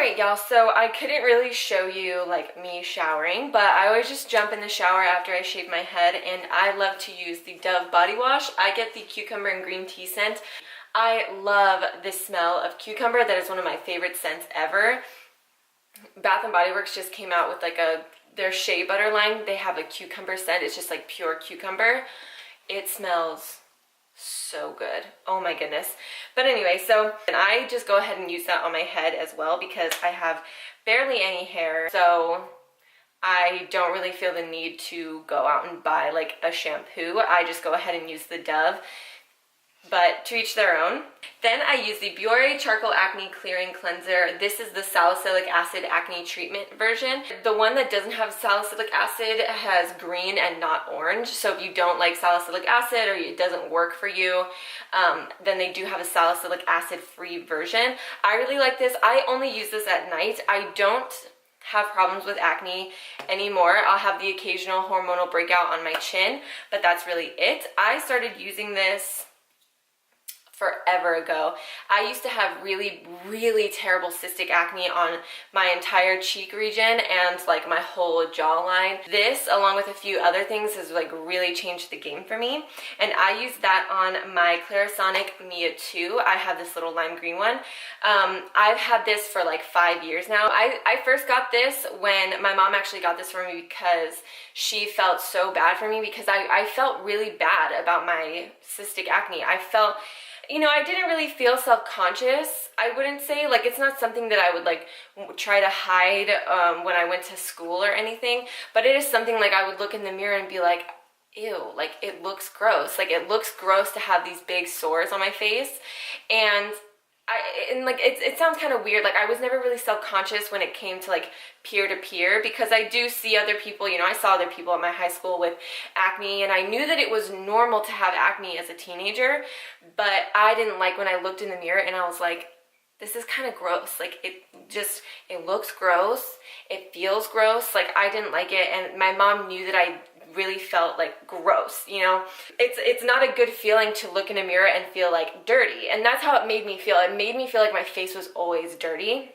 Alright y'all, so I couldn't really show you like me showering, but I always just jump in the shower after I shave my head, and I love to use the Dove body wash. I get the cucumber and green tea scent. I love the smell of cucumber. That is one of my favorite scents ever. Bath and Body Works just came out with like their shea butter line. They have a cucumber scent. It's just like pure cucumber. It smells so good. Oh my goodness. But anyway, so and I just go ahead and use that on my head as well because I have barely any hair, so I don't really feel the need to go out and buy like a shampoo. I just go ahead and use the Dove, but to each their own. Then I use the Biore Charcoal Acne Clearing Cleanser. This is the salicylic acid acne treatment version. The one that doesn't have salicylic acid has green and not orange. So if you don't like salicylic acid or it doesn't work for you, then they do have a salicylic acid free version. I really like this. I only use this at night. I don't have problems with acne anymore. I'll have the occasional hormonal breakout on my chin, but that's really it. I started using this forever ago. I used to have really, really terrible cystic acne on my entire cheek region and like my whole jawline. This, along with a few other things, has like really changed the game for me. And I use that on my Clarisonic Mia too. I have this little lime green one. I've had this for like 5 years now. I first got this when my mom actually got this for me because she felt so bad for me because I felt really bad about my cystic acne. I felt, you know, I didn't really feel self-conscious, I wouldn't say. Like, it's not something that I would, like, try to hide when I went to school or anything. But it is something, like, I would look in the mirror and be like, ew, like, it looks gross. Like, it looks gross to have these big sores on my face. And it sounds kind of weird. Like, I was never really self-conscious when it came to like peer-to-peer, because I do see other people, you know, I saw other people at my high school with acne, and I knew that it was normal to have acne as a teenager, but I didn't like when I looked in the mirror and I was like, this is kind of gross. Like, it looks gross. It feels gross. Like, I didn't like it, and my mom knew that I really felt like gross, you know. It's not a good feeling to look in a mirror and feel like dirty, and that's how it made me feel. It made me feel like my face was always dirty.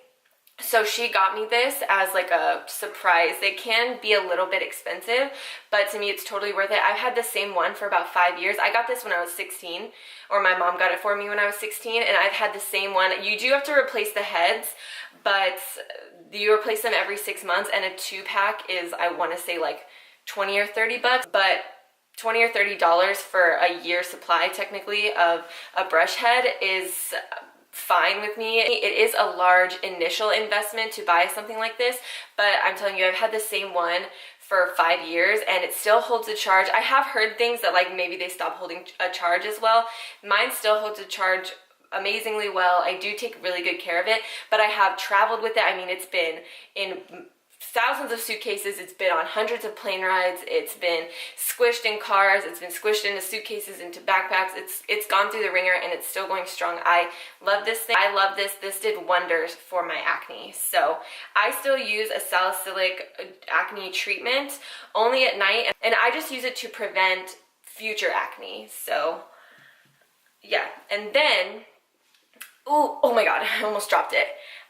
So she got me this as like a surprise. It can be a little bit expensive, but to me it's totally worth it. I've had the same one for about 5 years. I got this when I was 16, or my mom got it for me when I was 16, and I've had the same one. You do have to replace the heads, but you replace them every 6 months, and a 2-pack is, I want to say, like 20 or 30 bucks, but $20 or $30 for a year supply technically of a brush head is fine with me. It is a large initial investment to buy something like this, but I'm telling you, I've had the same one for 5 years and it still holds a charge. I have heard things that like maybe they stop holding a charge as well. Mine still holds a charge amazingly well. I do take really good care of it, but I have traveled with it. I mean, it's been in thousands of suitcases, it's been on hundreds of plane rides, it's been squished in cars, it's been squished into suitcases, into backpacks. It's gone through the ringer and it's still going strong. I love this thing. I love this. This did wonders for my acne. So I still use a salicylic acne treatment only at night, and I just use it to prevent future acne. So yeah. And then, oh my god, I almost dropped it.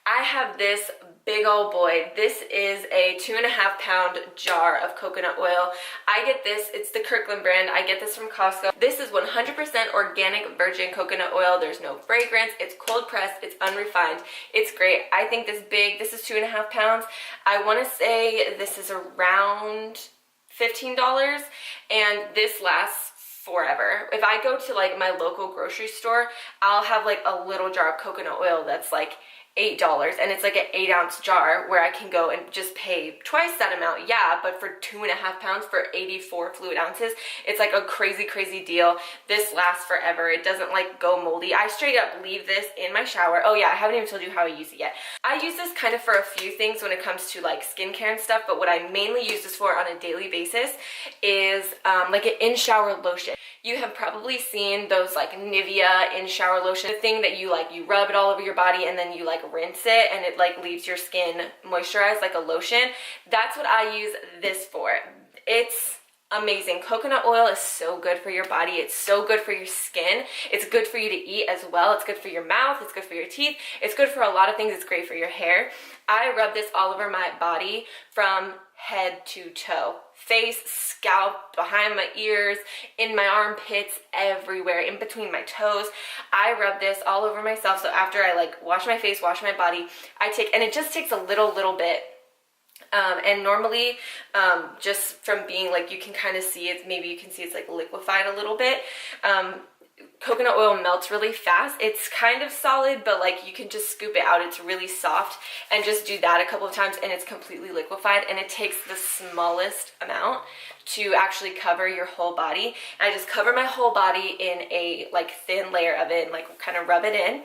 I have this big old boy. This is a 2.5-pound jar of coconut oil. I get this, it's the Kirkland brand. I get this from Costco. This is 100% organic virgin coconut oil. There's no fragrance. It's cold pressed. It's unrefined. It's great. I think this is 2.5 pounds. I want to say this is around $15, and this lasts forever. If I go to like my local grocery store, I'll have like a little jar of coconut oil that's like $8, and it's like an 8-ounce jar where I can go and just pay twice that amount. Yeah, but for 2.5 pounds for 84 fluid ounces, it's like a crazy deal. This lasts forever. It doesn't like go moldy. I straight up leave this in my shower. Oh yeah, I haven't even told you how I use it yet. I use this kind of for a few things when it comes to like skincare and stuff, but what I mainly use this for on a daily basis is like an in-shower lotion. You have probably seen those like Nivea in-shower lotion, the thing that you rub it all over your body and then you like rinse it and it like leaves your skin moisturized like a lotion. That's what I use this for. It's amazing. Coconut oil is so good for your body. It's so good for your skin. It's good for you to eat as well. It's good for your mouth. It's good for your teeth. It's good for a lot of things. It's great for your hair. I rub this all over my body from head to toe. Face, scalp, behind my ears, in my armpits, everywhere, in between my toes. I rub this all over myself. So after I like wash my face, wash my body, I take, and it just takes a little bit. And normally, just from being like, you can kind of see it, maybe you can see it's like liquefied a little bit. Coconut oil melts really fast. It's kind of solid, but like you can just scoop it out. It's really soft, and just do that a couple of times and it's completely liquefied, and it takes the smallest amount to actually cover your whole body. And I just cover my whole body in a like thin layer of it and like kind of rub it in,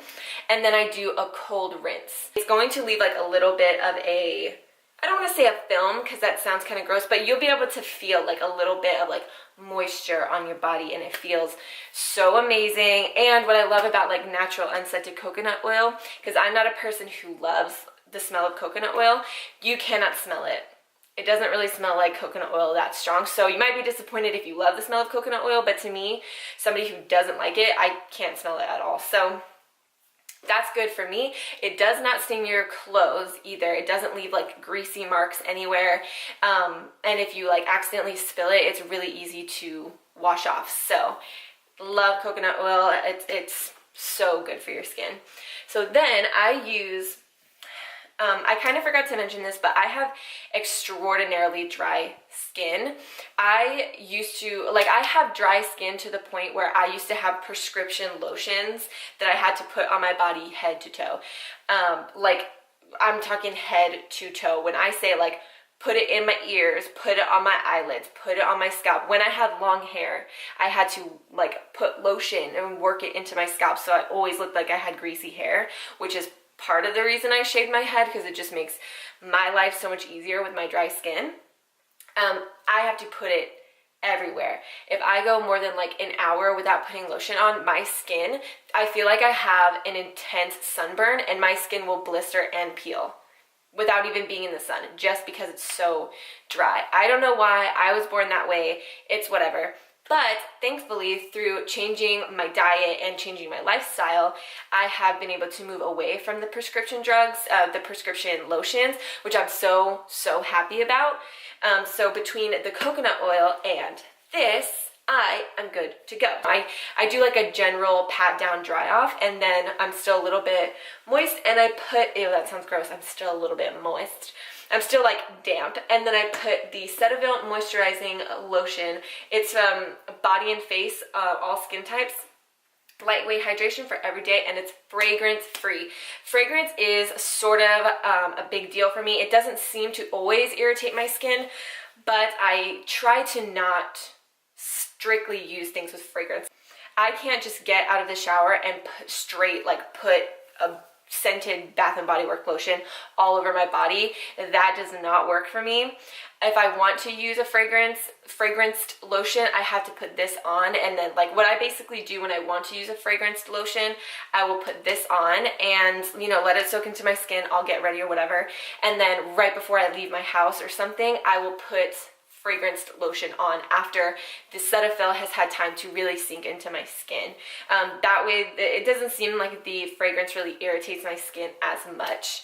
and then I do a cold rinse. It's going to leave like a little bit of a, I don't want to say a film because that sounds kind of gross, but you'll be able to feel like a little bit of like moisture on your body, and it feels so amazing. And what I love about like natural unscented coconut oil, because I'm not a person who loves the smell of coconut oil, you cannot smell it. It doesn't really smell like coconut oil that strong. So you might be disappointed if you love the smell of coconut oil, but to me, somebody who doesn't like it, I can't smell it at all. So that's good for me. It does not stain your clothes either. It doesn't leave like greasy marks anywhere. And if you like accidentally spill it, it's really easy to wash off. So love coconut oil. It's so good for your skin. So then I use, I kind of forgot to mention this, but I have extraordinarily dry skin. I used to, like, I have dry skin to the point where I used to have prescription lotions that I had to put on my body head to toe. Like, I'm talking head to toe. When I say, like, put it in my ears, put it on my eyelids, put it on my scalp. When I had long hair, I had to, like, put lotion and work it into my scalp, so I always looked like I had greasy hair, which is part of the reason I shaved my head, because it just makes my life so much easier with my dry skin. I have to put it everywhere. If I go more than like an hour without putting lotion on, my skin, I feel like I have an intense sunburn, and my skin will blister and peel without even being in the sun, just because it's so dry. I don't know why. I was born that way. It's whatever. But thankfully, through changing my diet and changing my lifestyle, I have been able to move away from the prescription drugs, the prescription lotions, which I'm so happy about. So between the coconut oil and this, I am good to go. I do like a general pat down dry off, and then I'm still a little bit moist, and I put, ew, that sounds gross, I'm still a little bit moist. I'm still like damp, and then I put the Cetaphil moisturizing lotion. It's body and face, all skin types. Lightweight hydration for every day, and it's fragrance free. Fragrance is sort of a big deal for me. It doesn't seem to always irritate my skin, but I try to not strictly use things with fragrance. I can't just get out of the shower and put a scented Bath and Body Works lotion all over my body. That does not work for me. If I want to use a fragranced lotion, I have to put this on, and then like what I basically do when I want to use a fragranced lotion, I will put this on and, you know, let it soak into my skin. I'll get ready or whatever, and then right before I leave my house or something, I will put fragranced lotion on after the Cetaphil has had time to really sink into my skin. That way it doesn't seem like the fragrance really irritates my skin as much.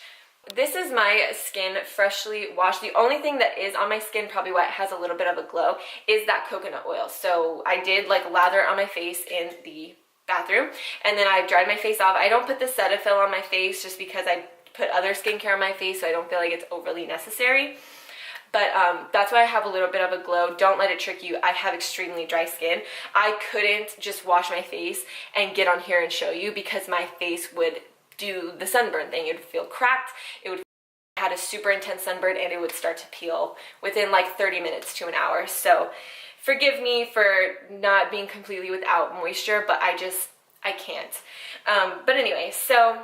This is my skin freshly washed. The only thing that is on my skin, probably why it has a little bit of a glow, is that coconut oil. So I did like lather it on my face in the bathroom, and then I dried my face off. I don't put the Cetaphil on my face just because I put other skincare on my face, so I don't feel like it's overly necessary. But that's why I have a little bit of a glow. Don't let it trick you. I have extremely dry skin. I couldn't just wash my face and get on here and show you, because my face would do the sunburn thing. It would feel cracked. It would had a super intense sunburn, and it would start to peel within like 30 minutes to an hour. So forgive me for not being completely without moisture, but I can't. But anyway, so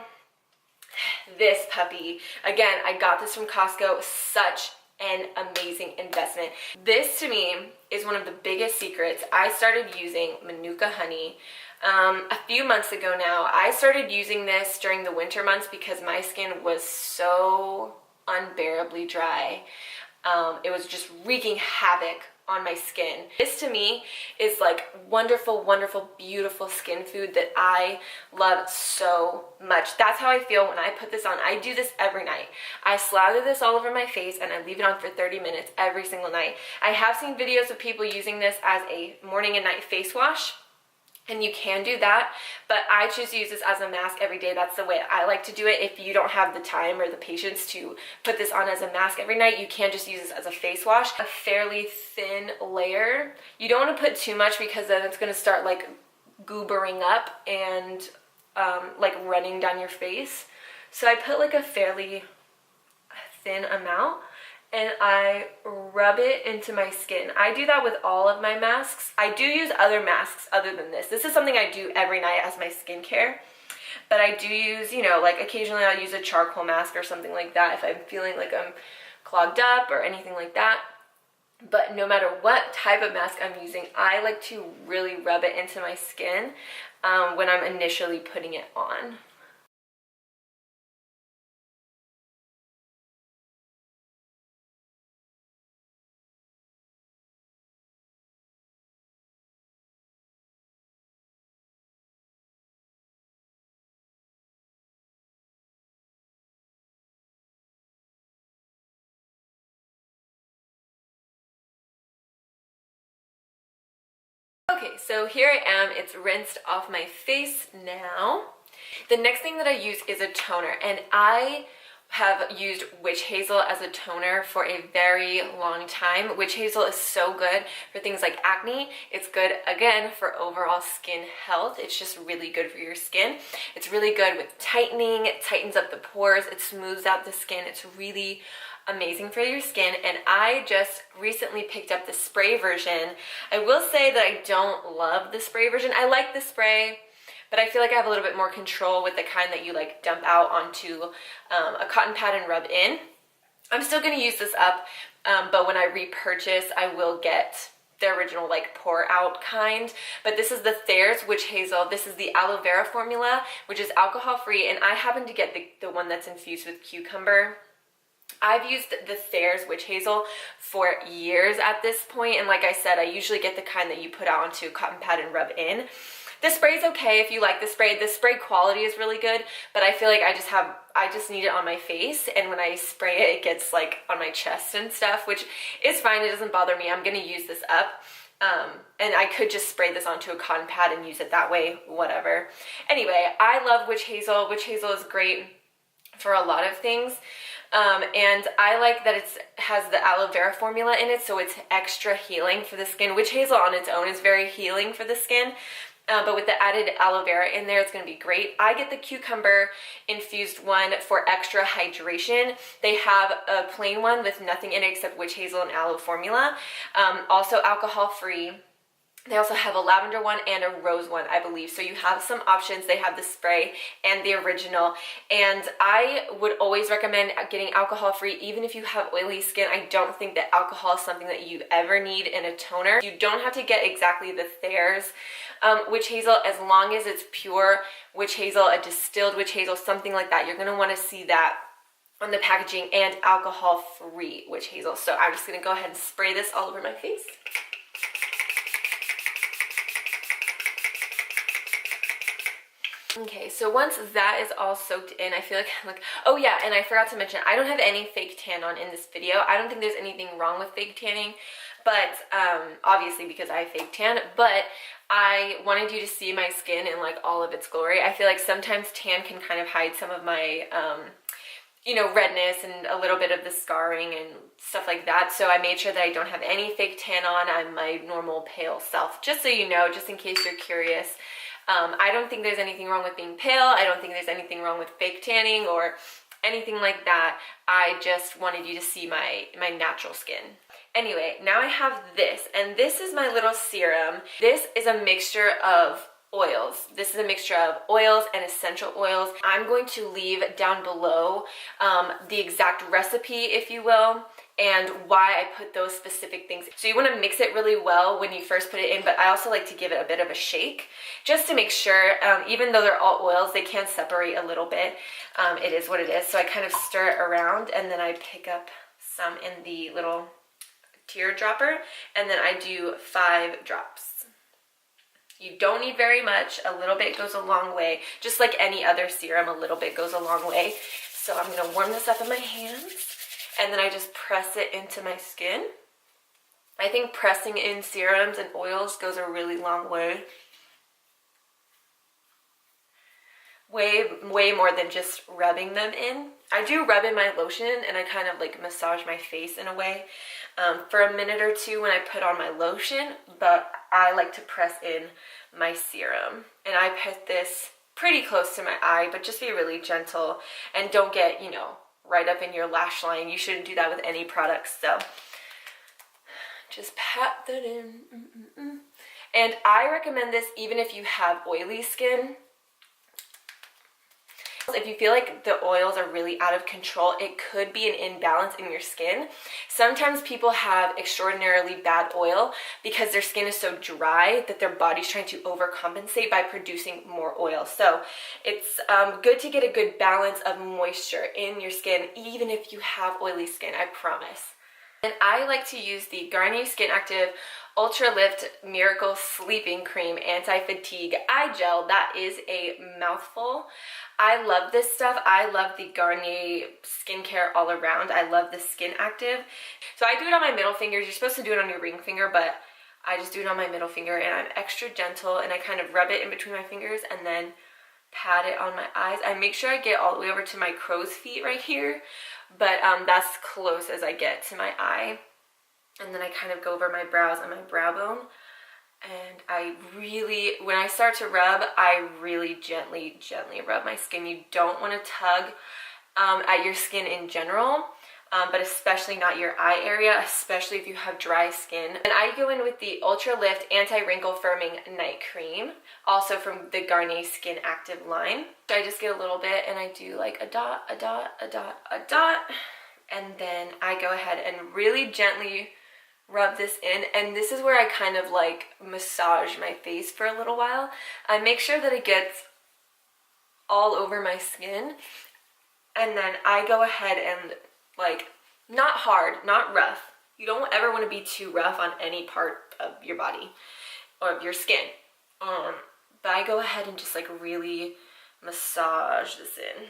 this puppy, again, I got this from Costco. Such an amazing investment. This to me is one of the biggest secrets. I started using Manuka Honey a few months ago now. I started using this during the winter months because my skin was so unbearably dry. It was just wreaking havoc on my skin. This to me is like wonderful, wonderful, beautiful skin food that I love so much. That's how I feel when I put this on. I do this every night. I slather this all over my face and I leave it on for 30 minutes every single night. I have seen videos of people using this as a morning and night face wash, and you can do that, but I choose to use this as a mask every day. That's the way I like to do it. If you don't have the time or the patience to put this on as a mask every night, you can just use this as a face wash. A fairly thin layer. You don't want to put too much because then it's going to start like goobering up and like running down your face. So I put like a fairly thin amount, and I rub it into my skin. I do that with all of my masks. I do use other masks other than this. This is something I do every night as my skincare. But I do use, you know, like occasionally I'll use a charcoal mask or something like that if I'm feeling like I'm clogged up or anything like that. But no matter what type of mask I'm using, I like to really rub it into my skin when I'm initially putting it on. Okay, so here I am. It's rinsed off my face now. The next thing that I use is a toner, and I have used Witch Hazel as a toner for a very long time. Witch Hazel is so good for things like acne. It's good, again, for overall skin health. It's just really good for your skin. It's really good with tightening. It tightens up the pores. It smooths out the skin. It's really amazing for your skin, and I just recently picked up the spray version. I will say that I don't love the spray version. I like the spray, but I feel like I have a little bit more control with the kind that you like dump out onto a cotton pad and rub in. I'm still going to use this up, but when I repurchase, I will get the original like pour out kind. But this is the Thayers Witch Hazel. This is the aloe vera formula, which is alcohol free, and I happen to get the one that's infused with cucumber. I've used the Thayers Witch Hazel for years at this point, and like I said, I usually get the kind that you put out onto a cotton pad and rub in. The spray's okay if you like the spray. The spray quality is really good, but I feel like I just need it on my face, and when I spray it, it gets like on my chest and stuff, which is fine. It doesn't bother me. I'm gonna use this up. And I could just spray this onto a cotton pad and use it that way, whatever. Anyway, I love Witch Hazel. Witch Hazel is great for a lot of things. And I like that it has the aloe vera formula in it, so it's extra healing for the skin. Witch Hazel on its own is very healing for the skin, but with the added aloe vera in there, it's going to be great. I get the cucumber infused one for extra hydration. They have a plain one with nothing in it except Witch Hazel and aloe formula, also alcohol free. They also have a lavender one and a rose one, I believe. So you have some options. They have the spray and the original. And I would always recommend getting alcohol-free, even if you have oily skin. I don't think that alcohol is something that you ever need in a toner. You don't have to get exactly the Thayers Witch Hazel, as long as it's pure Witch Hazel, a distilled Witch Hazel, something like that. You're going to want to see that on the packaging, and alcohol-free Witch Hazel. So I'm just going to go ahead and spray this all over my face. Okay, so once that is all soaked in, I feel like, oh yeah, and I forgot to mention, I don't have any fake tan on in this video. I don't think there's anything wrong with fake tanning, but obviously because I fake tan, but I wanted you to see my skin in like all of its glory. I feel like sometimes tan can kind of hide some of my, you know, redness and a little bit of the scarring and stuff like that. So I made sure that I don't have any fake tan on. I'm my normal pale self, just so you know, just in case you're curious. I don't think there's anything wrong with being pale. I don't think there's anything wrong with fake tanning or anything like that. I just wanted you to see my natural skin. Anyway, now I have this, and this is my little serum. This is a mixture of oils. This is a mixture of oils and essential oils. I'm going to leave down below the exact recipe, if you will, and why I put those specific things. So you want to mix it really well when you first put it in, but I also like to give it a bit of a shake just to make sure, even though they're all oils, they can separate a little bit. It is what it is. So I kind of stir it around, and then I pick up some in the little teardropper, and then I do 5 drops. You don't need very much. A little bit goes a long way. Just like any other serum, a little bit goes a long way. So I'm going to warm this up in my hands, and then I just press it into my skin. I think pressing in serums and oils goes a really long way. Way more than just rubbing them in. I do rub in my lotion, and I kind of like massage my face in a way for a minute or two when I put on my lotion, but I like to press in my serum. And I put this pretty close to my eye, but just be really gentle and don't get, you know, right up in your lash line. You shouldn't do that with any products, so just pat that in. And I recommend this even if you have oily skin. If you feel like the oils are really out of control, it could be an imbalance in your skin. Sometimes people have extraordinarily bad oil because their skin is so dry that their body's trying to overcompensate by producing more oil. So it's good to get a good balance of moisture in your skin, even if you have oily skin, I promise. And I like to use the Garnier Skin Active Ultra Lift Miracle Sleeping Cream Anti-Fatigue Eye Gel. That is a mouthful. I love this stuff. I love the Garnier skincare all around. I love the Skin Active. So I do it on my middle fingers. You're supposed to do it on your ring finger, but I just do it on my middle finger, and I'm extra gentle, and I kind of rub it in between my fingers and then pat it on my eyes. I make sure I get all the way over to my crow's feet right here, but that's close as I get to my eye. And then I kind of go over my brows and my brow bone. And I really, when I start to rub, I really gently rub my skin. You don't want to tug at your skin in general, but especially not your eye area, especially if you have dry skin. And I go in with the Ultra Lift Anti-Wrinkle Firming Night Cream, also from the Garnier Skin Active line. So I just get a little bit, and I do like a dot, a dot, a dot, a dot, and then I go ahead and really gently rub this in. And this is where I kind of like massage my face for a little while. I make sure that it gets all over my skin, and then I go ahead and like, not hard, not rough. You don't ever want to be too rough on any part of your body or of your skin. But I go ahead and just like really massage this in.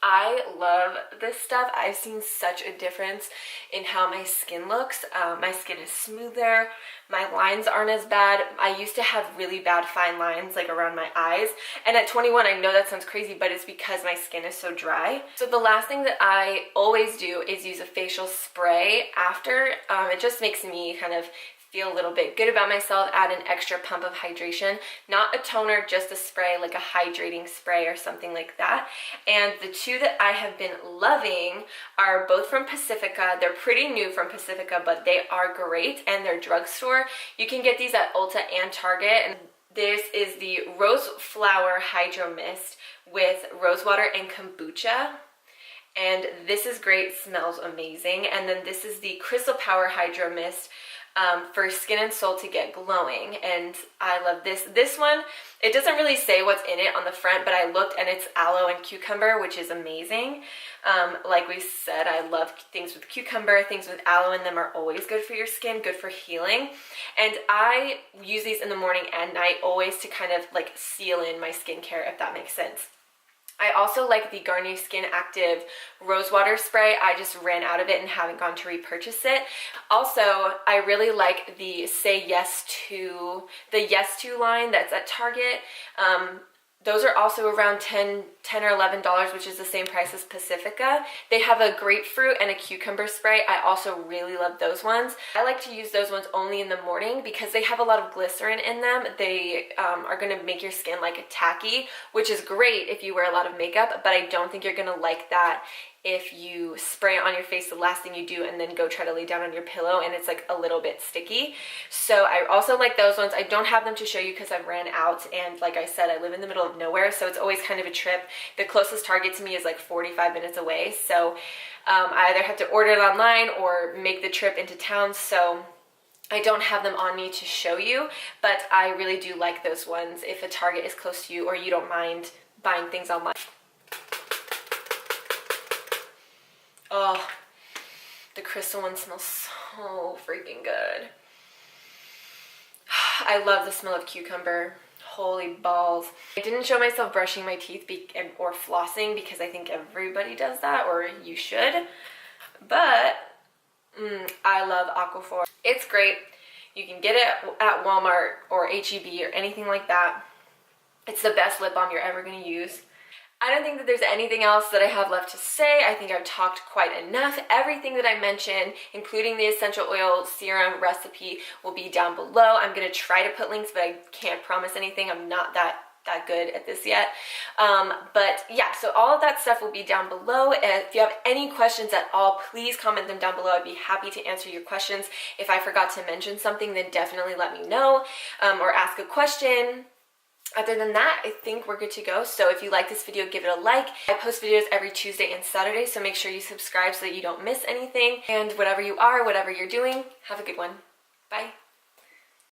I love this stuff. I've seen such a difference in how my skin looks. My skin is smoother. My lines aren't as bad. I used to have really bad fine lines like around my eyes. And at 21, I know that sounds crazy, but it's because my skin is so dry. So the last thing that I always do is use a facial spray after. It just makes me kind of feel a little bit good about myself, add an extra pump of hydration, not a toner, just a spray, like a hydrating spray or something like that. And the two that I have been loving are both from Pacifica. They're pretty new from Pacifica, but they are great, and they're drugstore. You can get these at Ulta and Target. And this is the Rose Flower Hydro Mist with rose water and kombucha. And this is great, smells amazing. And then this is the Crystal Power Hydro Mist for skin and soul to get glowing, and I love this. This one, it doesn't really say what's in it on the front, but I looked and it's aloe and cucumber, which is amazing. Like we said, I love things with cucumber. Things with aloe in them are always good for your skin, good for healing. And I use these in the morning and night, always to kind of like seal in my skincare, if that makes sense. I also like the Garnier Skin Active Rose Water Spray. I just ran out of it and haven't gone to repurchase it. Also, I really like the Say Yes To, the Yes To line that's at Target. Those are also around $10 or $11, which is the same price as Pacifica. They have a grapefruit and a cucumber spray. I also really love those ones. I like to use those ones only in the morning because they have a lot of glycerin in them. They are going to make your skin like tacky, which is great if you wear a lot of makeup, but I don't think you're going to like that if you spray it on your face the last thing you do and then go try to lay down on your pillow and it's like a little bit sticky. So I also like those ones. I don't have them to show you because I've ran out, and like I said, I live in the middle of nowhere, so it's always kind of a trip. The closest Target to me is like 45 minutes away, so I either have to order it online or make the trip into town, so I don't have them on me to show you, but I really do like those ones if a Target is close to you or you don't mind buying things online. Oh, the crystal one smells so so freaking good. I love the smell of cucumber. Holy balls. I didn't show myself brushing my teeth or flossing because I think everybody does that, or you should. But I love Aquaphor. It's great. You can get it at Walmart or H-E-B or anything like that. It's the best lip balm you're ever going to use. I don't think that there's anything else that I have left to say. I think I've talked quite enough. Everything that I mentioned, including the essential oil serum recipe, will be down below. I'm going to try to put links, but I can't promise anything. I'm not that good at this yet. But yeah, so all of that stuff will be down below. If you have any questions at all, please comment them down below. I'd be happy to answer your questions. If I forgot to mention something, then definitely let me know, or ask a question. Other than that, I think we're good to go. So if you like this video, give it a like. I post videos every Tuesday and Saturday, so make sure you subscribe so that you don't miss anything. And whatever you are, whatever you're doing, have a good one. Bye.